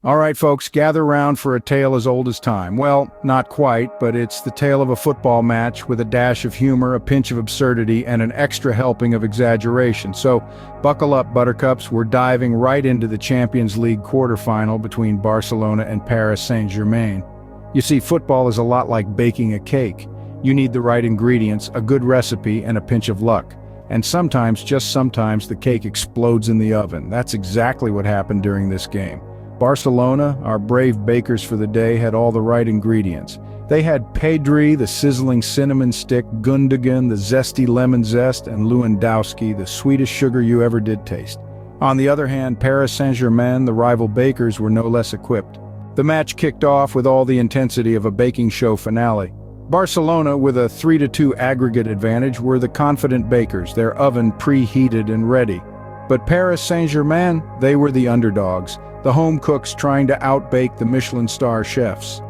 All right, folks, gather round for a tale as old as time. Well, not quite, but it's the tale of a football match with a dash of humor, a pinch of absurdity, and an extra helping of exaggeration. So, buckle up, Buttercups. We're diving right into the Champions League quarterfinal between Barcelona and Paris Saint-Germain. You see, football is a lot like baking a cake. You need the right ingredients, a good recipe, and a pinch of luck. And sometimes, just sometimes, the cake explodes in the oven. That's exactly what happened during this game. Barcelona, our brave bakers for the day, had all the right ingredients. They had Pedri, the sizzling cinnamon stick, Gundogan, the zesty lemon zest, and Lewandowski, the sweetest sugar you ever did taste. On the other hand, Paris Saint-Germain, the rival bakers, were no less equipped. The match kicked off with all the intensity of a baking show finale. Barcelona, with a 3-2 aggregate advantage, were the confident bakers, their oven preheated and ready. But Paris Saint-Germain, they were the underdogs, the home cooks trying to outbake the Michelin star chefs.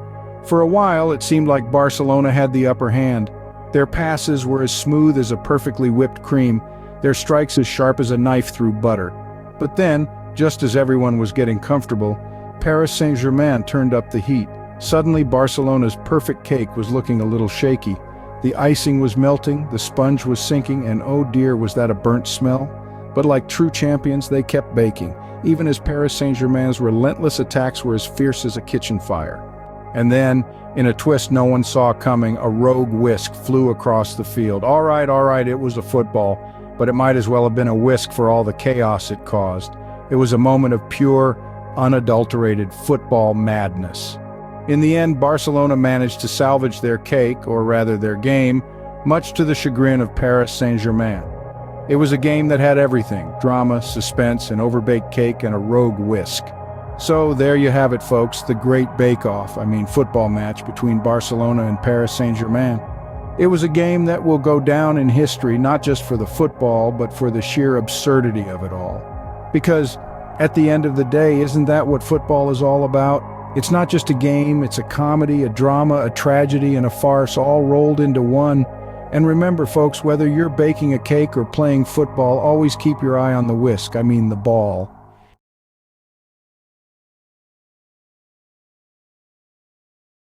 For a while, it seemed like Barcelona had the upper hand. Their passes were as smooth as a perfectly whipped cream, their strikes as sharp as a knife through butter. But then, just as everyone was getting comfortable, Paris Saint-Germain turned up the heat. Suddenly, Barcelona's perfect cake was looking a little shaky. The icing was melting, the sponge was sinking, and oh dear, was that a burnt smell? But like true champions, they kept baking, even as Paris Saint-Germain's relentless attacks were as fierce as a kitchen fire. And then, in a twist no one saw coming, a rogue whisk flew across the field. All right, it was a football, but it might as well have been a whisk for all the chaos it caused. It was a moment of pure, unadulterated football madness. In the end, Barcelona managed to salvage their cake, or rather their game, much to the chagrin of Paris Saint-Germain. It was a game that had everything: drama, suspense, an overbaked cake, and a rogue whisk. So there you have it, folks, the great football match between Barcelona and Paris Saint-Germain. It was a game that will go down in history, not just for the football, but for the sheer absurdity of it all. Because at the end of the day, isn't that what football is all about? It's not just a game, it's a comedy, a drama, a tragedy, and a farce all rolled into one. And remember, folks, whether you're baking a cake or playing football, always keep your eye on the whisk, the ball.